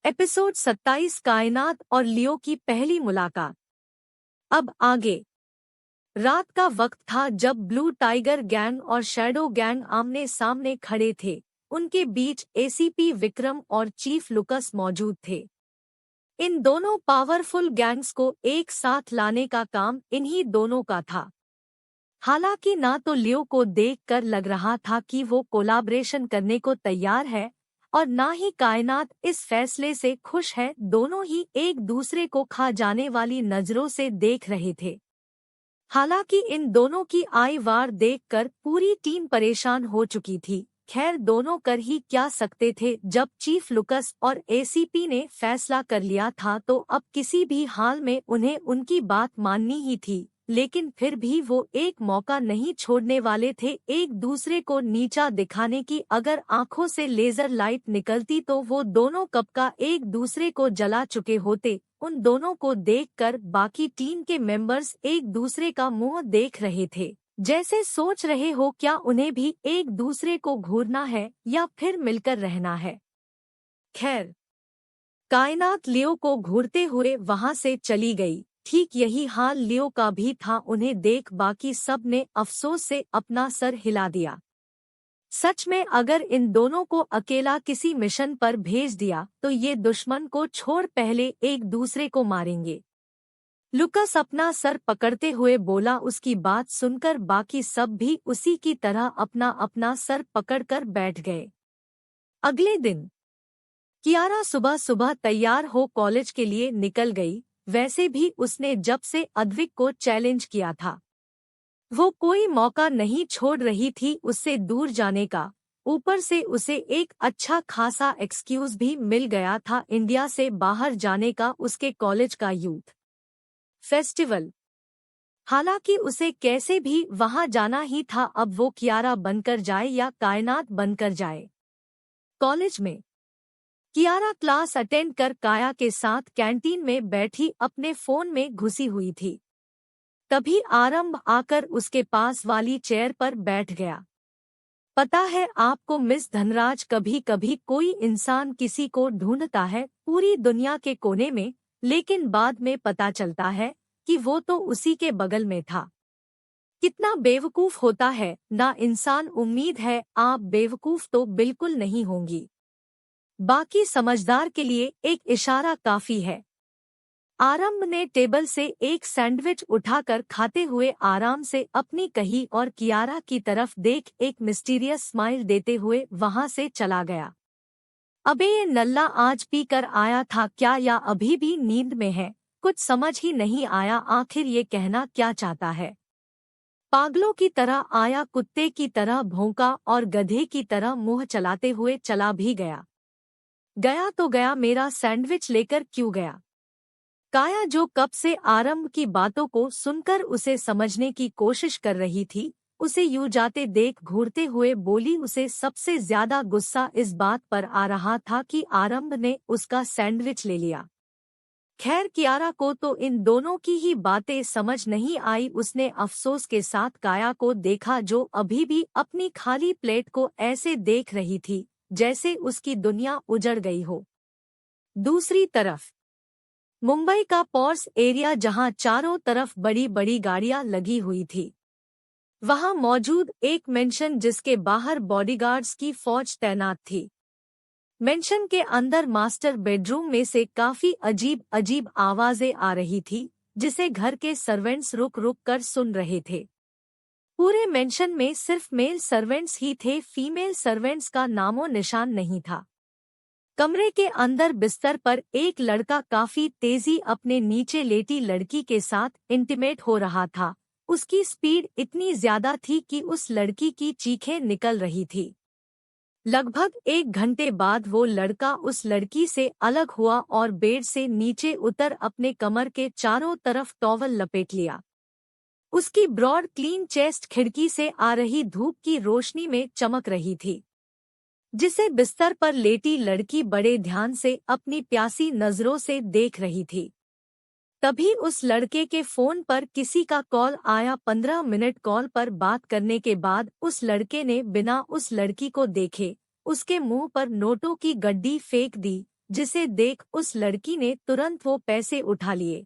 Episode 27 कायनात और लियो की पहली मुलाकात। अब आगे। रात का वक्त था जब ब्लू टाइगर गैंग और शैडो गैंग आमने सामने खड़े थे। उनके बीच एसीपी विक्रम और चीफ लुकस मौजूद थे। इन दोनों पावरफुल गैंग्स को एक साथ लाने का काम इन्हीं दोनों का था। हालांकि ना तो लियो को देखकर लग रहा था कि वो कोलाब्रेशन करने को तैयार है और ना ही कायनात इस फैसले से खुश है। दोनों ही एक दूसरे को खा जाने वाली नजरों से देख रहे थे। हालांकि इन दोनों की आई वार देखकर पूरी टीम परेशान हो चुकी थी। खैर, दोनों कर ही क्या सकते थे। जब चीफ लुकस और एसीपी ने फैसला कर लिया था तो अब किसी भी हाल में उन्हें उनकी बात माननी ही थी। लेकिन फिर भी वो एक मौका नहीं छोड़ने वाले थे एक दूसरे को नीचा दिखाने की। अगर आंखों से लेजर लाइट निकलती तो वो दोनों कब का एक दूसरे को जला चुके होते। उन दोनों को देखकर बाकी टीम के मेंबर्स एक दूसरे का मुंह देख रहे थे, जैसे सोच रहे हो क्या उन्हें भी एक दूसरे को घूरना है या फिर मिलकर रहना है। खैर, कायनात लियो को घूरते हुए वहां से चली गई। ठीक यही हाल लियो का भी था। उन्हें देख बाकी सब ने अफसोस से अपना सर हिला दिया। सच में अगर इन दोनों को अकेला किसी मिशन पर भेज दिया तो ये दुश्मन को छोड़ पहले एक दूसरे को मारेंगे। लुकस अपना सर पकड़ते हुए बोला। उसकी बात सुनकर बाकी सब भी उसी की तरह अपना अपना सर पकड़कर बैठ गए। अगले दिन कियारा सुबह सुबह तैयार हो कॉलेज के लिए निकल गई। वैसे भी उसने जब से अद्विक को चैलेंज किया था वो कोई मौका नहीं छोड़ रही थी उससे दूर जाने का। ऊपर से उसे एक अच्छा खासा एक्सक्यूज भी मिल गया था इंडिया से बाहर जाने का, उसके कॉलेज का यूथ फेस्टिवल। हालांकि उसे कैसे भी वहां जाना ही था। अब वो कियारा बनकर जाए या कायनात बनकर जाए। कॉलेज में कियारा क्लास अटेंड कर काया के साथ कैंटीन में बैठी अपने फोन में घुसी हुई थी। तभी आरंभ आकर उसके पास वाली चेयर पर बैठ गया। पता है आपको मिस धनराज, कभी कभी कोई इंसान किसी को ढूंढता है पूरी दुनिया के कोने में, लेकिन बाद में पता चलता है कि वो तो उसी के बगल में था। कितना बेवकूफ होता है ना इंसान। उम्मीद है आप बेवकूफ तो बिल्कुल नहीं होंगी। बाकी समझदार के लिए एक इशारा काफी है। आरंभ ने टेबल से एक सैंडविच उठाकर खाते हुए आराम से अपनी कही और कियारा की तरफ देख एक मिस्टीरियस स्माइल देते हुए वहां से चला गया। अबे ये नल्ला आज पी कर आया था क्या या अभी भी नींद में है? कुछ समझ ही नहीं आया आखिर ये कहना क्या चाहता है। पागलों की तरह आया, कुत्ते की तरह भौंका और गधे की तरह मुंह चलाते हुए चला भी गया। गया तो गया, मेरा सैंडविच लेकर क्यों गया? काया जो कब से आरंभ की बातों को सुनकर उसे समझने की कोशिश कर रही थी, उसे यूं जाते देख घूरते हुए बोली। उसे सबसे ज्यादा गुस्सा इस बात पर आ रहा था कि आरंभ ने उसका सैंडविच ले लिया। खैर, कियारा को तो इन दोनों की ही बातें समझ नहीं आई। उसने अफसोस के साथ काया को देखा जो अभी भी अपनी खाली प्लेट को ऐसे देख रही थी जैसे उसकी दुनिया उजड़ गई हो। दूसरी तरफ मुंबई का पॉर्स एरिया, जहां चारों तरफ बड़ी बड़ी गाड़ियां लगी हुई थी, वहां मौजूद एक मेंशन जिसके बाहर बॉडीगार्ड्स की फौज तैनात थी। मेंशन के अंदर मास्टर बेडरूम में से काफी अजीब अजीब आवाजें आ रही थी जिसे घर के सर्वेंट्स रुक रुक कर सुन रहे थे। पूरे मेंशन में सिर्फ मेल सर्वेंट्स ही थे, फीमेल सर्वेंट्स का नामो निशान नहीं था। कमरे के अंदर बिस्तर पर एक लड़का काफी तेजी अपने नीचे लेटी लड़की के साथ इंटीमेट हो रहा था। उसकी स्पीड इतनी ज्यादा थी कि उस लड़की की चीखें निकल रही थी। लगभग 1 घंटे बाद वो लड़का उस लड़की से अलग हुआ और बेड से नीचे उतर अपने कमर के चारों तरफ टॉवल लपेट लिया। उसकी ब्रॉड क्लीन चेस्ट खिड़की से आ रही धूप की रोशनी में चमक रही थी, जिसे बिस्तर पर लेटी लड़की बड़े ध्यान से अपनी प्यासी नजरों से देख रही थी। तभी उस लड़के के फोन पर किसी का कॉल आया। 15 मिनट कॉल पर बात करने के बाद उस लड़के ने बिना उस लड़की को देखे उसके मुंह पर नोटों की गड्डी फेंक दी, जिसे देख उस लड़की ने तुरंत वो पैसे उठा लिए।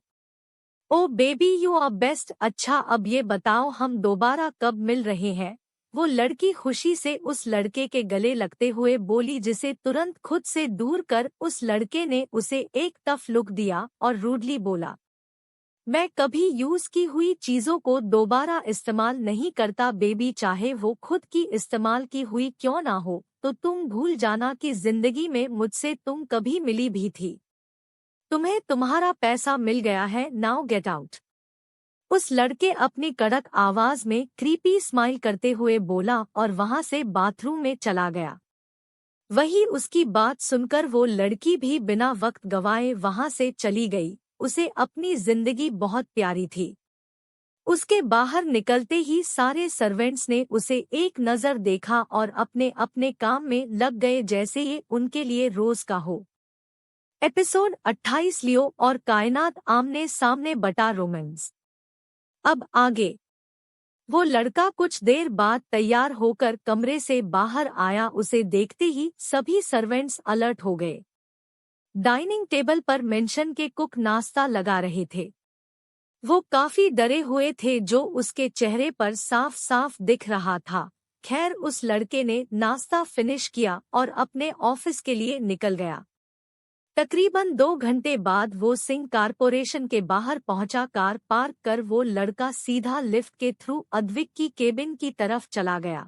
ओ बेबी यू आर बेस्ट, अच्छा अब ये बताओ हम दोबारा कब मिल रहे हैं? वो लड़की खुशी से उस लड़के के गले लगते हुए बोली, जिसे तुरंत खुद से दूर कर उस लड़के ने उसे एक टफ लुक दिया और रूडली बोला, मैं कभी यूज की हुई चीजों को दोबारा इस्तेमाल नहीं करता बेबी, चाहे वो खुद की इस्तेमाल की हुई क्यों ना हो। तो तुम भूल जाना कि जिंदगी में मुझसे तुम कभी मिली भी थी। तुम्हें तुम्हारा पैसा मिल गया है, नाउ गेट आउट। उस लड़के अपनी कड़क आवाज में क्रीपी स्माइल करते हुए बोला और वहां से बाथरूम में चला गया। वही उसकी बात सुनकर वो लड़की भी बिना वक्त गवाए वहां से चली गई। उसे अपनी जिंदगी बहुत प्यारी थी। उसके बाहर निकलते ही सारे सर्वेंट्स ने उसे एक नजर देखा और अपने अपने काम में लग गए जैसे ये उनके लिए रोज का हो। एपिसोड 28 लियो और कायनात आमने सामने बटा रोमांस। अब आगे। वो लड़का कुछ देर बाद तैयार होकर कमरे से बाहर आया। उसे देखते ही सभी सर्वेंट्स अलर्ट हो गए। डाइनिंग टेबल पर मेंशन के कुक नाश्ता लगा रहे थे। वो काफी डरे हुए थे, जो उसके चेहरे पर साफ साफ दिख रहा था। खैर उस लड़के ने नाश्ता फिनिश किया और अपने ऑफिस के लिए निकल गया। तकरीबन 2 घंटे बाद वो सिंह कारपोरेशन के बाहर पहुंचा। कार पार्क कर वो लड़का सीधा लिफ्ट के थ्रू अद्विक की केबिन की तरफ चला गया।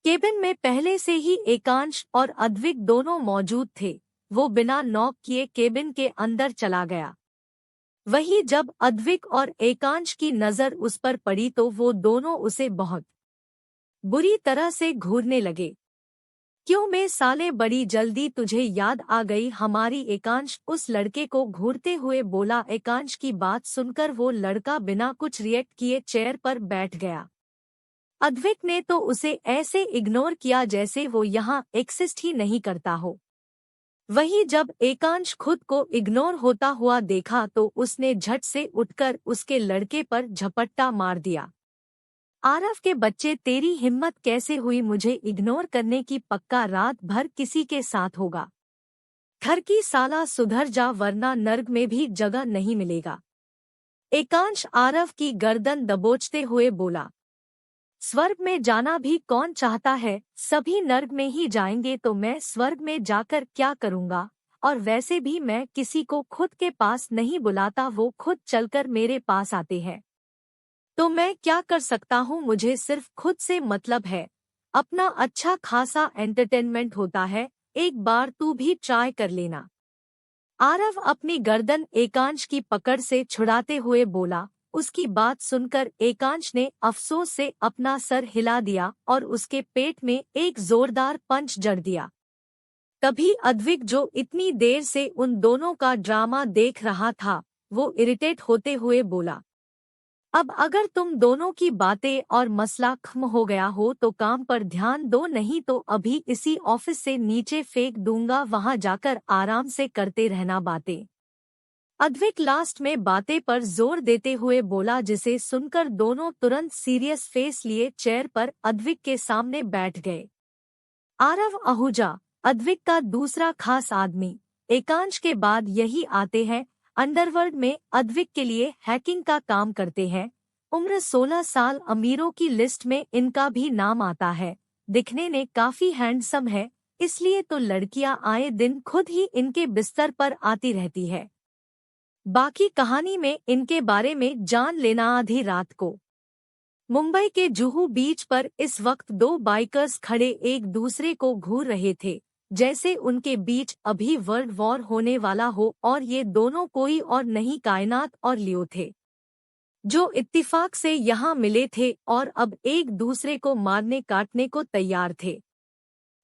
केबिन में पहले से ही एकांश और अद्विक दोनों मौजूद थे। वो बिना नॉक किए केबिन के अंदर चला गया। वही जब अद्विक और एकांश की नजर उस पर पड़ी तो वो दोनों उसे बहुत बुरी तरह से घूरने लगे। क्यों मैं साले, बड़ी जल्दी तुझे याद आ गई हमारी? एकांश उस लड़के को घूरते हुए बोला। एकांश की बात सुनकर वो लड़का बिना कुछ रिएक्ट किए चेयर पर बैठ गया। अद्विक ने तो उसे ऐसे इग्नोर किया जैसे वो यहाँ एक्सिस्ट ही नहीं करता हो। वही जब एकांश खुद को इग्नोर होता हुआ देखा तो उसने झट से उठकर उसके लड़के पर झपट्टा मार दिया। आरव के बच्चे, तेरी हिम्मत कैसे हुई मुझे इग्नोर करने की? पक्का रात भर किसी के साथ होगा। घर की साला, सुधर जा वरना नर्क में भी जगह नहीं मिलेगा। एकांश आरव की गर्दन दबोचते हुए बोला। स्वर्ग में जाना भी कौन चाहता है? सभी नर्क में ही जाएंगे तो मैं स्वर्ग में जाकर क्या करूँगा? और वैसे भी मैं किसी को खुद के पास नहीं बुलाता, वो खुद चलकर मेरे पास आते हैं। तो मैं क्या कर सकता हूँ? मुझे सिर्फ खुद से मतलब है। अपना अच्छा खासा एंटरटेनमेंट होता है, एक बार तू भी ट्राई कर लेना। आरव अपनी गर्दन एकांश की पकड़ से छुड़ाते हुए बोला। उसकी बात सुनकर एकांश ने अफसोस से अपना सर हिला दिया और उसके पेट में एक जोरदार पंच जड़ दिया। तभी अद्विक, जो इतनी देर से उन दोनों का ड्रामा देख रहा था, वो इरिटेट होते हुए बोला, अब अगर तुम दोनों की बातें और मसला खत्म हो गया हो तो काम पर ध्यान दो, नहीं तो अभी इसी ऑफिस से नीचे फेंक दूंगा, वहां जाकर आराम से करते रहना बातें। अद्विक लास्ट में बातें पर जोर देते हुए बोला, जिसे सुनकर दोनों तुरंत सीरियस फेस लिए चेयर पर अद्विक के सामने बैठ गए। आरव आहूजा, अद्विक का दूसरा खास आदमी। एकांश के बाद यही आते हैं। अंडरवर्ल्ड में अद्विक के लिए हैकिंग का काम करते हैं। उम्र 16 साल, अमीरों की लिस्ट में इनका भी नाम आता है। दिखने में काफी हैंडसम है, इसलिए तो लड़कियां आए दिन खुद ही इनके बिस्तर पर आती रहती है। बाकी कहानी में इनके बारे में जान लेना आधी रात को। मुंबई के जुहू बीच पर इस वक्त 2 बाइकर्स खड़े एक दूसरे को घूर रहे थे, जैसे उनके बीच अभी वर्ल्ड वॉर होने वाला हो। और ये दोनों कोई और नहीं, कायनात और लियो थे, जो इत्तिफाक से यहाँ मिले थे और अब एक दूसरे को मारने काटने को तैयार थे।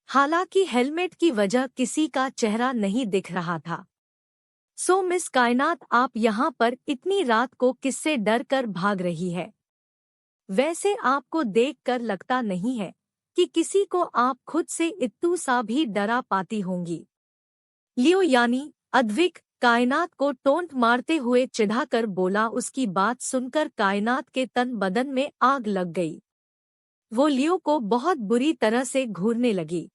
हालांकि हेलमेट की वजह किसी का चेहरा नहीं दिख रहा था। सो मिस कायनात, आप यहाँ पर इतनी रात को किससे डर कर भाग रही है? वैसे आपको देखकर लगता नहीं है कि किसी को आप खुद से इत्तू सा भी डरा पाती होंगी। लियो यानी अद्विक कायनात को टोंट मारते हुए चिढ़ाकर बोला। उसकी बात सुनकर कायनात के तन बदन में आग लग गई। वो लियो को बहुत बुरी तरह से घूरने लगी।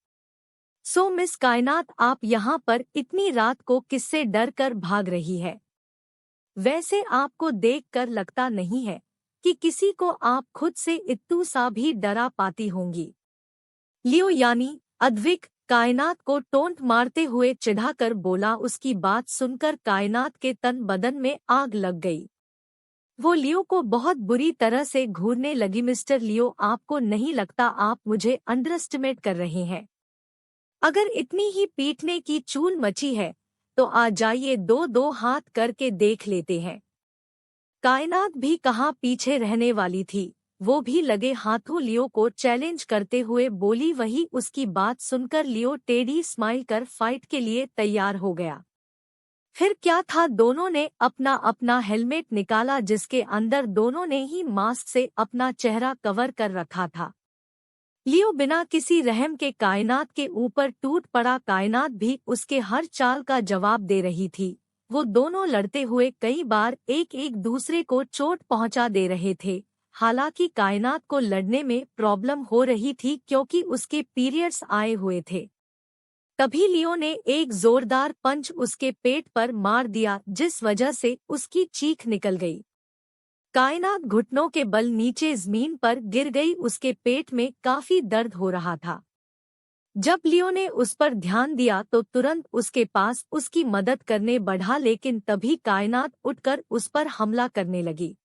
सो मिस कायनात, आप यहाँ पर इतनी रात को किससे डर कर भाग रही है? वैसे आपको देखकर लगता नहीं है कि किसी को आप खुद से इत्तू सा भी डरा पाती होंगी। लियो यानी अद्विक कायनात को टोंट मारते हुए चिढ़ाकर बोला। उसकी बात सुनकर कायनात के तन बदन में आग लग गई। वो लियो को बहुत बुरी तरह से घूरने लगी। मिस्टर लियो, आपको नहीं लगता आप मुझे अंडरएस्टिमेट कर रहे हैं? अगर इतनी ही पीटने की चूल मची है तो आ जाइए, दो दो हाथ करके देख लेते हैं। कायनात भी कहाँ पीछे रहने वाली थी, वो भी लगे हाथों लियो को चैलेंज करते हुए बोली। वही उसकी बात सुनकर लियो टेढ़ी स्माइल कर फाइट के लिए तैयार हो गया। फिर क्या था, दोनों ने अपना अपना हेलमेट निकाला जिसके अंदर दोनों ने ही मास्क से अपना चेहरा कवर कर रखा था। लियो बिना किसी रहम के कायनात के ऊपर टूट पड़ा। कायनात भी उसके हर चाल का जवाब दे रही थी। वो दोनों लड़ते हुए कई बार एक एक दूसरे को चोट पहुंचा दे रहे थे। हालांकि कायनात को लड़ने में प्रॉब्लम हो रही थी क्योंकि उसके पीरियड्स आए हुए थे। तभी लियो ने एक जोरदार पंच उसके पेट पर मार दिया जिस वजह से उसकी चीख निकल गई। कायनात घुटनों के बल नीचे जमीन पर गिर गई। उसके पेट में काफी दर्द हो रहा था। जब लियो ने उस पर ध्यान दिया तो तुरंत उसके पास उसकी मदद करने बढ़ा, लेकिन तभी कायनात उठकर उस पर हमला करने लगी।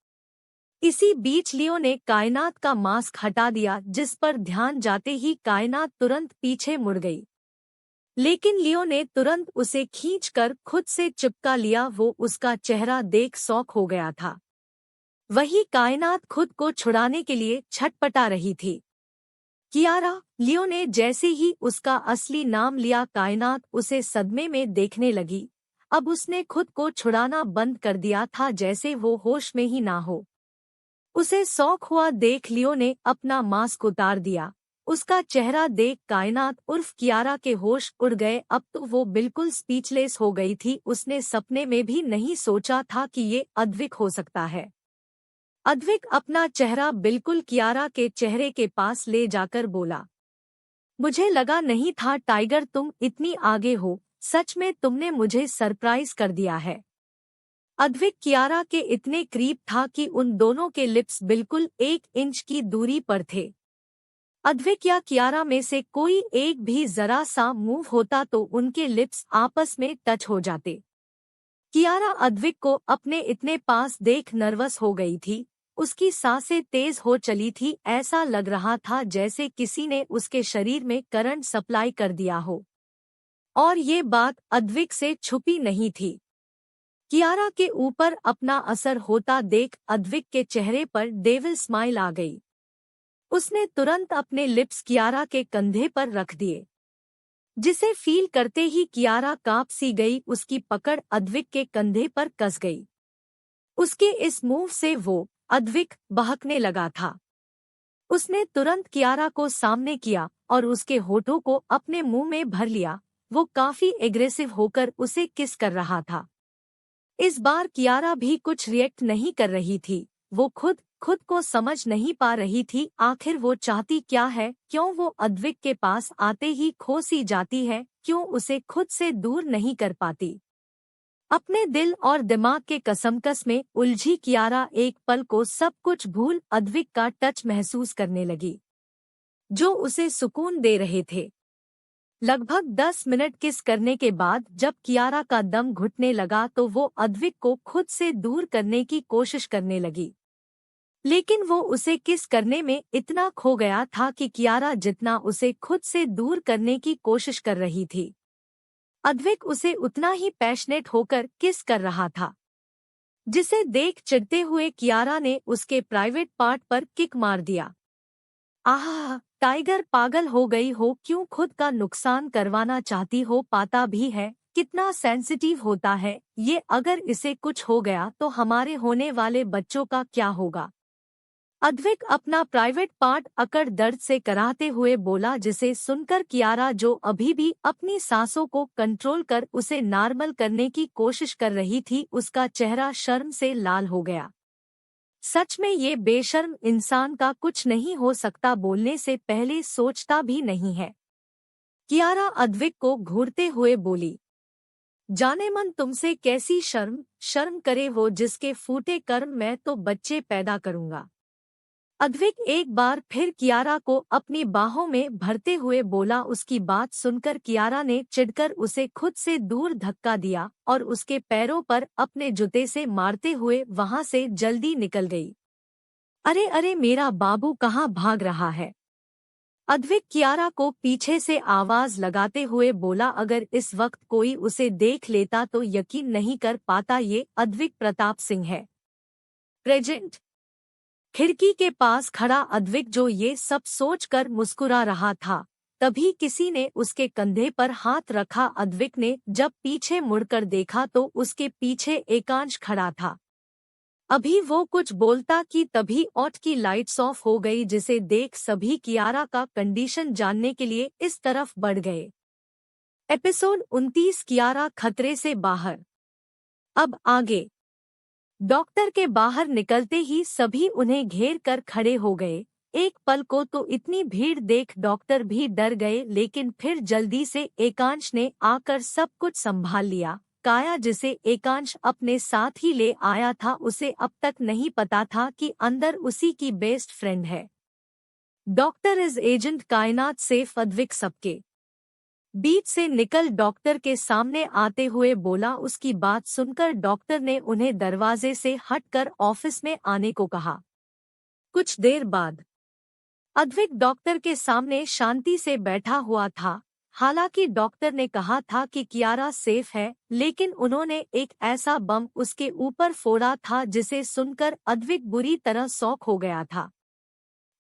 इसी बीच लियो ने कायनात का मास्क हटा दिया जिस पर ध्यान जाते ही कायनात तुरंत पीछे मुड़ गई। लेकिन लियो ने तुरंत उसे खींचकर खुद से चिपका लिया। वो उसका चेहरा देख शॉक हो गया था। वही कायनात खुद को छुड़ाने के लिए छटपटा रही थी। कियारा, लियो ने जैसे ही उसका असली नाम लिया, कायनात उसे सदमे में देखने लगी। अब उसने खुद को छुड़ाना बंद कर दिया था, जैसे वो होश में ही ना हो। उसे शौक हुआ देख लियो ने अपना मास्क उतार दिया। उसका चेहरा देख कायनात उर्फ कियारा के होश उड़ गए। अब तो वो बिल्कुल स्पीचलेस हो गई थी। उसने सपने में भी नहीं सोचा था कि ये अद्विक हो सकता है। अद्विक अपना चेहरा बिल्कुल कियारा के चेहरे के पास ले जाकर बोला, मुझे लगा नहीं था टाइगर तुम इतनी आगे हो। सच में तुमने मुझे सरप्राइज कर दिया है। अद्विक कियारा के इतने करीब था कि उन दोनों के लिप्स बिल्कुल 1 इंच की दूरी पर थे। अद्विक या कियारा में से कोई एक भी जरा सा मूव होता तो उनके लिप्स आपस में टच हो जाते। कियारा अद्विक को अपने इतने पास देख नर्वस हो गई थी। उसकी सांसें तेज हो चली थी। ऐसा लग रहा था जैसे किसी ने उसके शरीर में करंट सप्लाई कर दिया हो। और ये बात अद्विक से छुपी नहीं थी। कियारा के ऊपर अपना असर होता देख अद्विक के चेहरे पर डेविल स्माइल आ गई। उसने तुरंत अपने लिप्स कियारा के कंधे पर रख दिए, जिसे फील करते ही कियारा कांप सी गई। उसकी पकड़ अद्विक के कंधे पर कस गई। उसके इस मूव से वो अद्विक बहकने लगा था। उसने तुरंत कियारा को सामने किया और उसके होठों को अपने मुंह में भर लिया। वो काफी एग्रेसिव होकर उसे किस कर रहा था। इस बार कियारा भी कुछ रिएक्ट नहीं कर रही थी। वो खुद को समझ नहीं पा रही थी आखिर वो चाहती क्या है। क्यों वो अद्विक के पास आते ही खो सी जाती है, क्यों उसे खुद से दूर नहीं कर पाती। अपने दिल और दिमाग के कसमकस में उलझी कियारा एक पल को सब कुछ भूल अद्विक का टच महसूस करने लगी, जो उसे सुकून दे रहे थे। लगभग 10 मिनट किस करने के बाद जब कियारा का दम घुटने लगा तो वो अद्विक को खुद से दूर करने की कोशिश करने लगी। लेकिन वो उसे किस करने में इतना खो गया था कि कियारा जितना उसे खुद से दूर करने की कोशिश कर रही थी, अद्विक उसे उतना ही पैशनेट होकर किस कर रहा था। जिसे देख चिढ़ते हुए कियारा ने उसके प्राइवेट पार्ट पर किक मार दिया। आह, टाइगर पागल हो गई हो, क्यों खुद का नुकसान करवाना चाहती हो? पाता भी है कितना सेंसिटिव होता है ये। अगर इसे कुछ हो गया तो हमारे होने वाले बच्चों का क्या होगा? अद्विक अपना प्राइवेट पार्ट अकड़ दर्द से कराहते हुए बोला, जिसे सुनकर कियारा, जो अभी भी अपनी सांसों को कंट्रोल कर उसे नॉर्मल करने की कोशिश कर रही थी, उसका चेहरा शर्म से लाल हो गया। सच में ये बेशर्म इंसान का कुछ नहीं हो सकता, बोलने से पहले सोचता भी नहीं है। कियारा अद्विक को घूरते हुए बोली, जाने मन तुमसे कैसी शर्म करे वो जिसके फूटे कर्म मैं तो बच्चे पैदा करूंगा। अद्विक एक बार फिर कियारा को अपनी बाहों में भरते हुए बोला। उसकी बात सुनकर कियारा ने चिढ़कर उसे खुद से दूर धक्का दिया और उसके पैरों पर अपने जूते से मारते हुए वहां से जल्दी निकल गई। अरे अरे मेरा बाबू कहाँ भाग रहा है? अद्विक कियारा को पीछे से आवाज लगाते हुए बोला। अगर इस वक्त कोई उसे देख लेता तो यकीन नहीं कर पाता ये अद्विक प्रताप सिंह है। प्रेजेंट। खिड़की के पास खड़ा अद्विक जो ये सब सोचकर मुस्कुरा रहा था, तभी किसी ने उसके कंधे पर हाथ रखा। अद्विक ने जब पीछे मुड़कर देखा तो उसके पीछे एकांश खड़ा था। अभी वो कुछ बोलता कि तभी ऑट की लाइट्स ऑफ हो गई, जिसे देख सभी कियारा का कंडीशन जानने के लिए इस तरफ बढ़ गए। एपिसोड 29 कियारा खतरे से बाहर। अब आगे। डॉक्टर के बाहर निकलते ही सभी उन्हें घेर कर खड़े हो गए। एक पल को तो इतनी भीड़ देख डॉक्टर भी डर गए, लेकिन फिर जल्दी से एकांश ने आकर सब कुछ संभाल लिया। काया जिसे एकांश अपने साथ ही ले आया था, उसे अब तक नहीं पता था कि अंदर उसी की बेस्ट फ्रेंड है। डॉक्टर इज एजेंट कायनात सेफ अद्विक सबके बीच से निकल डॉक्टर के सामने आते हुए बोला। उसकी बात सुनकर डॉक्टर ने उन्हें दरवाजे से हटकर ऑफिस में आने को कहा। कुछ देर बाद अद्विक डॉक्टर के सामने शांति से बैठा हुआ था। हालांकि डॉक्टर ने कहा था कि कियारा सेफ है, लेकिन उन्होंने एक ऐसा बम उसके ऊपर फोड़ा था जिसे सुनकर अद्विक बुरी तरह शॉक हो गया था।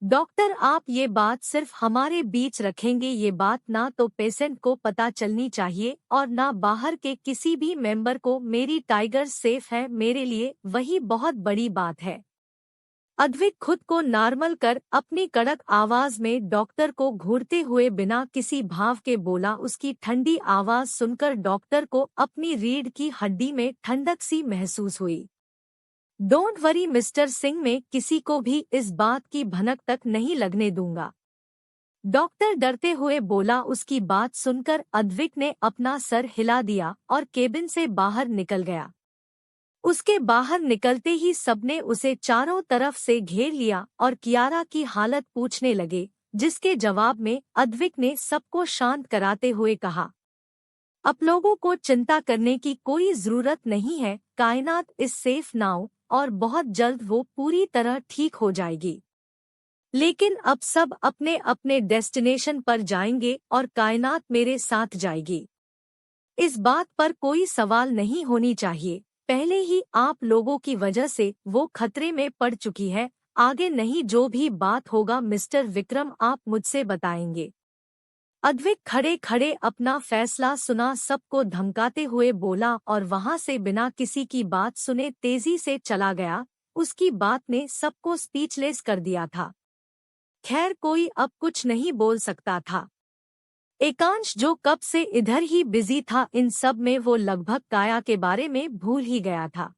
डॉक्टर, आप ये बात सिर्फ हमारे बीच रखेंगे? ये बात ना तो पेशेंट को पता चलनी चाहिए और ना बाहर के किसी भी मेंबर को। मेरी टाइगर सेफ है, मेरे लिए वही बहुत बड़ी बात है। अद्विक खुद को नॉर्मल कर अपनी कड़क आवाज में डॉक्टर को घूरते हुए बिना किसी भाव के बोला। उसकी ठंडी आवाज सुनकर डॉक्टर को अपनी रीढ़ की हड्डी में ठंडक सी महसूस हुई। डोंट वरी मिस्टर सिंह, मैं किसी को भी इस बात की भनक तक नहीं लगने दूंगा, डॉक्टर डरते हुए बोला। उसकी बात सुनकर अद्विक ने अपना सर हिला दिया और केबिन से बाहर निकल गया। उसके बाहर निकलते ही सबने उसे चारों तरफ से घेर लिया और कियारा की हालत पूछने लगे, जिसके जवाब में अद्विक ने सबको शांत कराते हुए कहा, अब लोगों को चिंता करने की कोई जरूरत नहीं है। कायनात इज सेफ नाउ और बहुत जल्द वो पूरी तरह ठीक हो जाएगी। लेकिन अब सब अपने अपने डेस्टिनेशन पर जाएंगे और कायनात मेरे साथ जाएगी। इस बात पर कोई सवाल नहीं होनी चाहिए। पहले ही आप लोगों की वजह से वो खतरे में पड़ चुकी है। आगे नहीं, जो भी बात होगा मिस्टर विक्रम आप मुझसे बताएंगे। अद्विक खड़े खड़े अपना फैसला सुना, सबको धमकाते हुए बोला और वहां से बिना किसी की बात सुने तेजी से चला गया। उसकी बात ने सबको स्पीचलेस कर दिया था। खैर, कोई अब कुछ नहीं बोल सकता था। एकांश जो कब से इधर ही बिजी था, इन सब में वो लगभग काया के बारे में भूल ही गया था।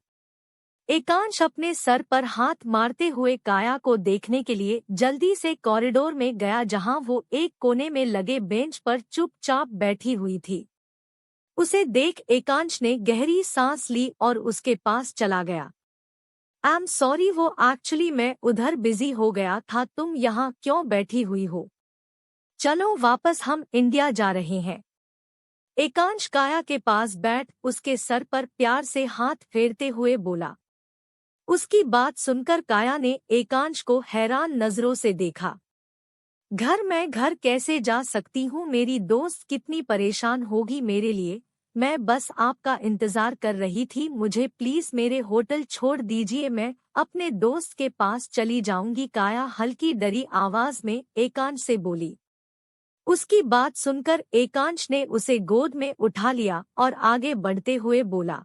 एकांश अपने सर पर हाथ मारते हुए काया को देखने के लिए जल्दी से कॉरिडोर में गया, जहां वो एक कोने में लगे बेंच पर चुपचाप बैठी हुई थी। उसे देख एकांश ने गहरी सांस ली और उसके पास चला गया। आई एम सॉरी, वो एक्चुअली मैं उधर बिजी हो गया था। तुम यहाँ क्यों बैठी हुई हो? चलो वापस, हम इंडिया जा रहे हैं। एकांश काया के पास बैठ उसके सर पर प्यार से हाथ फेरते हुए बोला। उसकी बात सुनकर काया ने एकांश को हैरान नजरों से देखा। मैं घर कैसे जा सकती हूँ? मेरी दोस्त कितनी परेशान होगी मेरे लिए। मैं बस आपका इंतजार कर रही थी। मुझे प्लीज मेरे होटल छोड़ दीजिए, मैं अपने दोस्त के पास चली जाऊंगी। काया हल्की डरी आवाज में एकांश से बोली। उसकी बात सुनकर एकांश ने उसे गोद में उठा लिया और आगे बढ़ते हुए बोला,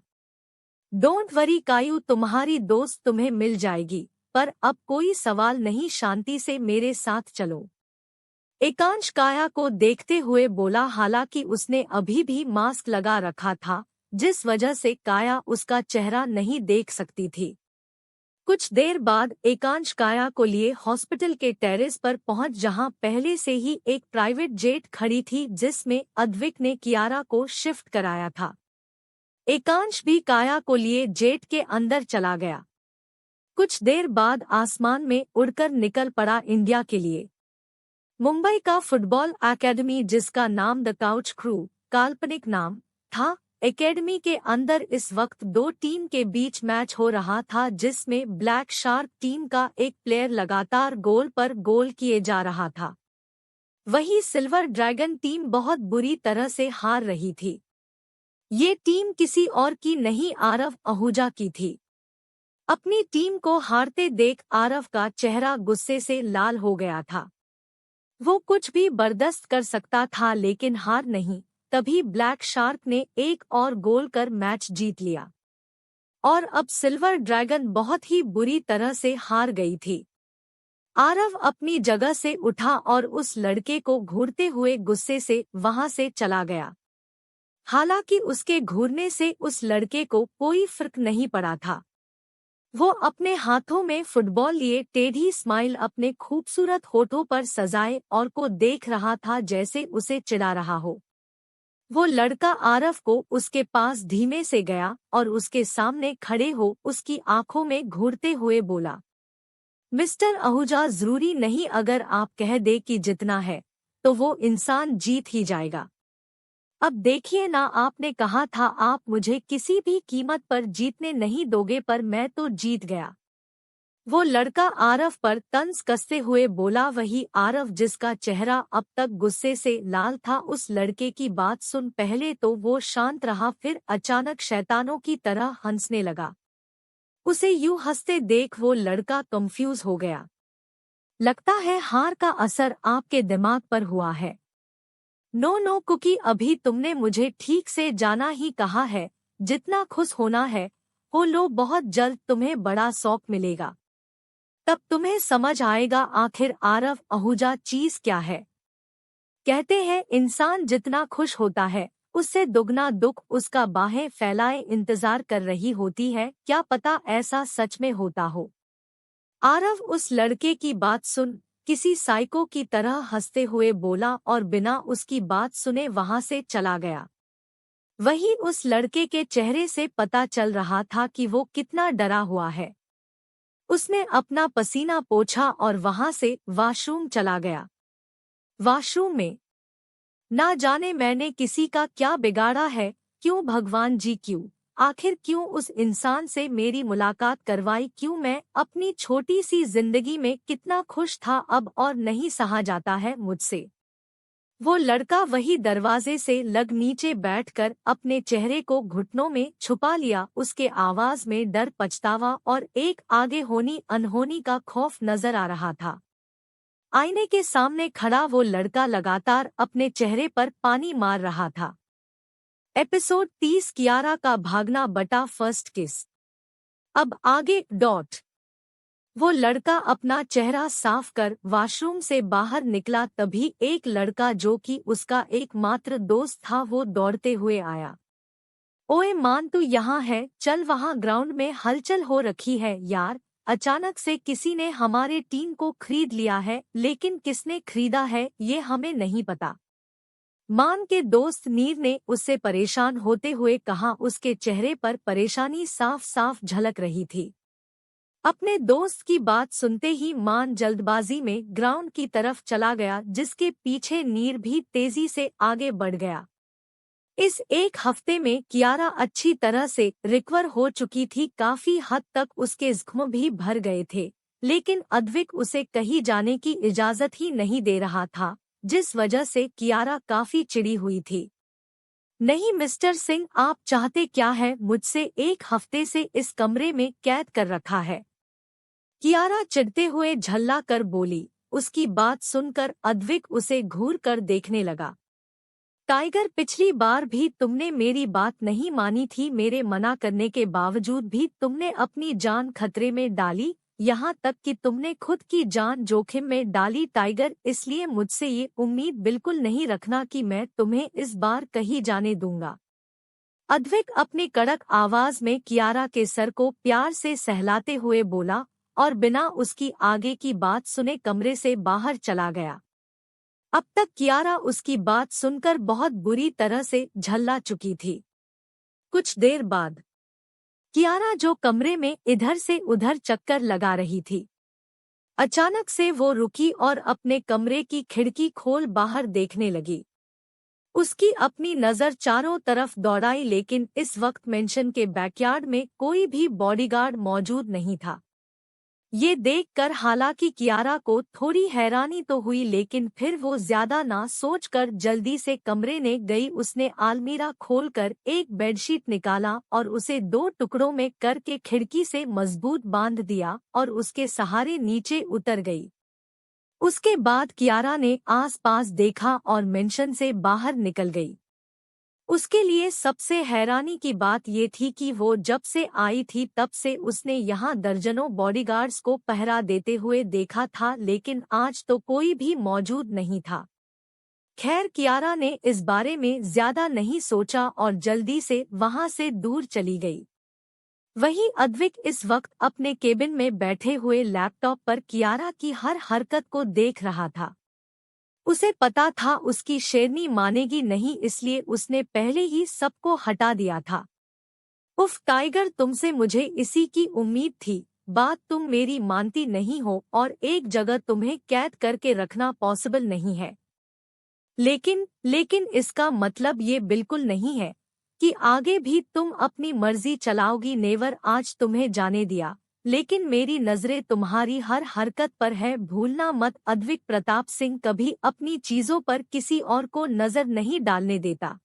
डोंट वरी कायू, तुम्हारी दोस्त तुम्हें मिल जाएगी। पर अब कोई सवाल नहीं, शांति से मेरे साथ चलो। एकांश काया को देखते हुए बोला। हालांकि उसने अभी भी मास्क लगा रखा था, जिस वजह से काया उसका चेहरा नहीं देख सकती थी। कुछ देर बाद एकांश काया को लिए हॉस्पिटल के टेरेस पर पहुंच जहां पहले से ही एक प्राइवेट जेट खड़ी थी जिसमें अद्विक ने कियारा को शिफ्ट कराया था। एकांश भी काया को लिए जेट के अंदर चला गया। कुछ देर बाद आसमान में उड़कर निकल पड़ा इंडिया के लिए। मुंबई का फुटबॉल एकेडमी, जिसका नाम द काउच क्रू काल्पनिक नाम था, एकेडमी के अंदर इस वक्त दो टीम के बीच मैच हो रहा था जिसमें ब्लैक शार्क टीम का एक प्लेयर लगातार गोल पर गोल किए जा रहा था। वहीं सिल्वर ड्रैगन टीम बहुत बुरी तरह से हार रही थी। ये टीम किसी और की नहीं, आरव आहूजा की थी। अपनी टीम को हारते देख आरव का चेहरा गुस्से से लाल हो गया था। वो कुछ भी बर्दाश्त कर सकता था लेकिन हार नहीं। तभी ब्लैक शार्क ने एक और गोल कर मैच जीत लिया और अब सिल्वर ड्रैगन बहुत ही बुरी तरह से हार गई थी। आरव अपनी जगह से उठा और उस लड़के को घूरते हुए गुस्से से वहां से चला गया। हालांकि उसके घूरने से उस लड़के को कोई फर्क नहीं पड़ा था। वो अपने हाथों में फुटबॉल लिए टेढ़ी स्माइल अपने खूबसूरत होठों पर सजाए और को देख रहा था जैसे उसे चिढ़ा रहा हो। वो लड़का आरव को उसके पास धीमे से गया और उसके सामने खड़े हो उसकी आंखों में घूरते हुए बोला, मिस्टर आहूजा, जरूरी नहीं अगर आप कह दे कि जितना है तो वो इंसान जीत ही जाएगा। अब देखिए ना, आपने कहा था आप मुझे किसी भी कीमत पर जीतने नहीं दोगे, पर मैं तो जीत गया। वो लड़का आरव पर तंज कसते हुए बोला। वही आरव जिसका चेहरा अब तक गुस्से से लाल था, उस लड़के की बात सुन पहले तो वो शांत रहा, फिर अचानक शैतानों की तरह हंसने लगा। उसे यूं हंसते देख वो लड़का कंफ्यूज हो गया। लगता है हार का असर आपके दिमाग पर हुआ है। नो नो कुकी, अभी तुमने मुझे ठीक से जाना ही कहा है। जितना खुश होना है हो लो, बहुत जल्द तुम्हें बड़ा शौक मिलेगा, तब तुम्हें समझ आएगा आखिर आरव आहूजा चीज क्या है। कहते हैं इंसान जितना खुश होता है उससे दुगना दुख उसका बाहें फैलाए इंतजार कर रही होती है। क्या पता ऐसा सच में होता हो। आरव उस लड़के की बात सुन किसी साइको की तरह हंसते हुए बोला और बिना उसकी बात सुने वहां से चला गया। वही उस लड़के के चेहरे से पता चल रहा था कि वो कितना डरा हुआ है। उसने अपना पसीना पोंछा और वहां से वॉशरूम चला गया। वॉशरूम में ना जाने मैंने किसी का क्या बिगाड़ा है, क्यों भगवान जी, क्यों आखिर क्यों उस इंसान से मेरी मुलाकात करवाई, क्यों मैं अपनी छोटी सी जिंदगी में कितना खुश था अब और नहीं सहा जाता है मुझसे। वो लड़का वही दरवाजे से लग नीचे बैठकर अपने चेहरे को घुटनों में छुपा लिया। उसके आवाज में डर, पछतावा और एक आगे होनी अनहोनी का खौफ नजर आ रहा था। आईने के सामने खड़ा वो लड़का लगातार अपने चेहरे पर पानी मार रहा था। एपिसोड 30, कियारा का भागना बटा फर्स्ट किस। अब आगे डॉट। वो लड़का अपना चेहरा साफ कर वॉशरूम से बाहर निकला, तभी एक लड़का जो कि उसका एकमात्र दोस्त था वो दौड़ते हुए आया। ओए मान, तू यहाँ है, चल वहाँ ग्राउंड में हलचल हो रखी है यार। अचानक से किसी ने हमारे टीम को खरीद लिया है, लेकिन किसने खरीदा है ये हमें नहीं पता। मान के दोस्त नीर ने उससे परेशान होते हुए कहा। उसके चेहरे पर परेशानी साफ साफ झलक रही थी। अपने दोस्त की बात सुनते ही मान जल्दबाजी में ग्राउंड की तरफ चला गया, जिसके पीछे नीर भी तेजी से आगे बढ़ गया। इस एक हफ्ते में कियारा अच्छी तरह से रिकवर हो चुकी थी। काफी हद तक उसके जख्म भी भर गए थे, लेकिन अद्विक उसे कहीं जाने की इजाजत ही नहीं दे रहा था, जिस वजह से कियारा काफी चिढ़ी हुई थी। नहीं मिस्टर सिंह, आप चाहते क्या है मुझसे? एक हफ्ते से इस कमरे में कैद कर रखा है, कियारा चिढ़ते हुए झल्ला कर बोली। उसकी बात सुनकर अद्विक उसे घूर कर देखने लगा। टाइगर, पिछली बार भी तुमने मेरी बात नहीं मानी थी। मेरे मना करने के बावजूद भी तुमने अपनी जान खतरे में डाली, यहाँ तक कि तुमने खुद की जान जोखिम में डाली टाइगर। इसलिए मुझसे ये उम्मीद बिल्कुल नहीं रखना कि मैं तुम्हें इस बार कहीं जाने दूंगा। अद्विक अपनी कड़क आवाज में कियारा के सर को प्यार से सहलाते हुए बोला और बिना उसकी आगे की बात सुने कमरे से बाहर चला गया। अब तक कियारा उसकी बात सुनकर बहुत बुरी तरह से झल्ला चुकी थी। कुछ देर बाद कियारा जो कमरे में इधर से उधर चक्कर लगा रही थी, अचानक से वो रुकी और अपने कमरे की खिड़की खोल बाहर देखने लगी। उसकी अपनी नज़र चारों तरफ दौड़ाई, लेकिन इस वक्त मेंशन के बैकयार्ड में कोई भी बॉडीगार्ड मौजूद नहीं था। ये देखकर हालांकि कियारा को थोड़ी हैरानी तो हुई, लेकिन फिर वो ज्यादा ना सोचकर जल्दी से कमरे ने गई। उसने आलमीरा खोलकर एक बेडशीट निकाला और उसे 2 टुकड़ों में करके खिड़की से मजबूत बांध दिया और उसके सहारे नीचे उतर गई। उसके बाद कियारा ने आसपास देखा और मेंशन से बाहर निकल गई। उसके लिए सबसे हैरानी की बात ये थी कि वो जब से आई थी तब से उसने यहाँ दर्जनों बॉडीगार्ड्स को पहरा देते हुए देखा था, लेकिन आज तो कोई भी मौजूद नहीं था। खैर, कियारा ने इस बारे में ज्यादा नहीं सोचा और जल्दी से वहां से दूर चली गई। वहीं अद्विक इस वक्त अपने केबिन में बैठे हुए लैपटॉप पर कियारा की हर हरकत को देख रहा था। उसे पता था उसकी शेरनी मानेगी नहीं, इसलिए उसने पहले ही सबको हटा दिया था। उफ टाइगर, तुमसे मुझे इसी की उम्मीद थी। बात तुम मेरी मानती नहीं हो और एक जगह तुम्हें कैद करके रखना पॉसिबल नहीं है। लेकिन इसका मतलब ये बिल्कुल नहीं है कि आगे भी तुम अपनी मर्जी चलाओगी। नेवर, आज तुम्हें जाने दिया, लेकिन मेरी नजरें तुम्हारी हर हरकत पर है, भूलना मत। अद्विक प्रताप सिंह कभी अपनी चीजों पर किसी और को नजर नहीं डालने देता।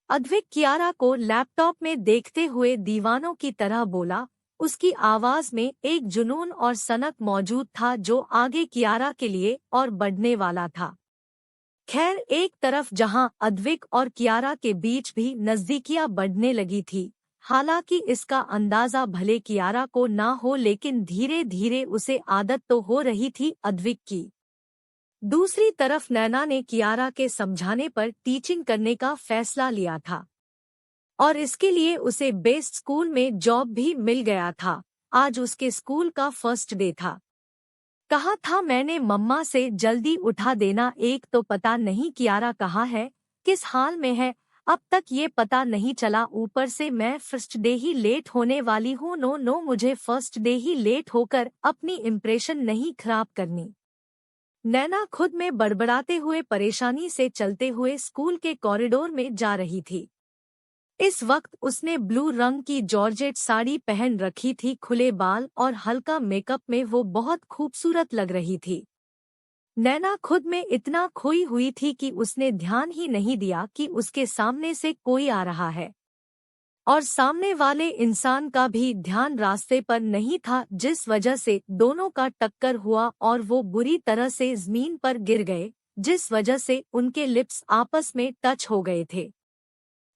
अद्विक कियारा को लैपटॉप में देखते हुए दीवानों की तरह बोला। उसकी आवाज में एक जुनून और सनक मौजूद था जो आगे कियारा के लिए और बढ़ने वाला था। खैर, एक तरफ जहां अद्विक और कियारा के बीच भी नजदीकियां बढ़ने लगी थी, हालांकि इसका अंदाजा भले कियारा को ना हो, लेकिन धीरे धीरे उसे आदत तो हो रही थी अद्विक की। दूसरी तरफ नैना ने कियारा के समझाने पर टीचिंग करने का फैसला लिया था और इसके लिए उसे बेस्ट स्कूल में जॉब भी मिल गया था। आज उसके स्कूल का फर्स्ट डे था। कहा था मैंने मम्मा से जल्दी उठा देना। एक तो पता नहीं कियारा कहाँ है, किस हाल में है, अब तक ये पता नहीं चला। ऊपर से मैं फर्स्ट डे ही लेट होने वाली हूँ। नो, मुझे फर्स्ट डे ही लेट होकर अपनी इम्प्रेशन नहीं खराब करनी। नैना खुद में बड़बड़ाते हुए परेशानी से चलते हुए स्कूल के कॉरिडोर में जा रही थी। इस वक्त उसने ब्लू रंग की जॉर्जेट साड़ी पहन रखी थी। खुले बाल और हल्का मेकअप में वो बहुत खूबसूरत लग रही थी। नैना खुद में इतना खोई हुई थी कि उसने ध्यान ही नहीं दिया कि उसके सामने से कोई आ रहा है और सामने वाले इंसान का भी ध्यान रास्ते पर नहीं था, जिस वजह से दोनों का टक्कर हुआ और वो बुरी तरह से जमीन पर गिर गए, जिस वजह से उनके लिप्स आपस में टच हो गए थे,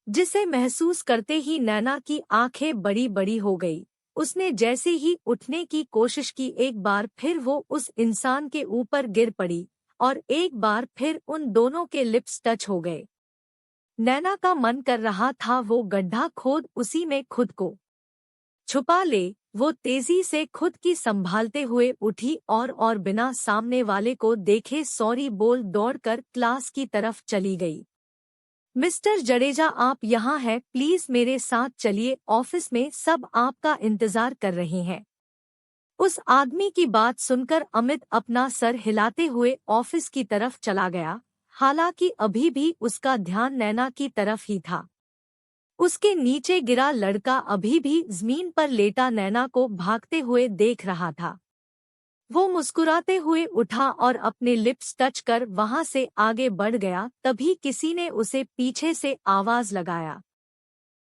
जिसे महसूस करते ही नैना की आंखें बड़ी बड़ी हो गई। उसने जैसे ही उठने की कोशिश की, एक बार फिर वो उस इंसान के ऊपर गिर पड़ी और एक बार फिर उन दोनों के लिप्स टच हो गए। नैना का मन कर रहा था वो गड्ढा खोद उसी में खुद को छुपा ले। वो तेजी से खुद की संभालते हुए उठी और बिना सामने वाले को देखे सॉरी बोल दौड़कर क्लास की तरफ चली गई। मिस्टर जडेजा, आप यहाँ हैं, प्लीज मेरे साथ चलिए, ऑफिस में सब आपका इंतजार कर रहे हैं। उस आदमी की बात सुनकर अमित अपना सर हिलाते हुए ऑफिस की तरफ चला गया। हालांकि अभी भी उसका ध्यान नैना की तरफ ही था। उसके नीचे गिरा लड़का अभी भी जमीन पर लेटा नैना को भागते हुए देख रहा था। वो मुस्कुराते हुए उठा और अपने लिप्स टच कर वहां से आगे बढ़ गया। तभी किसी ने उसे पीछे से आवाज लगाया।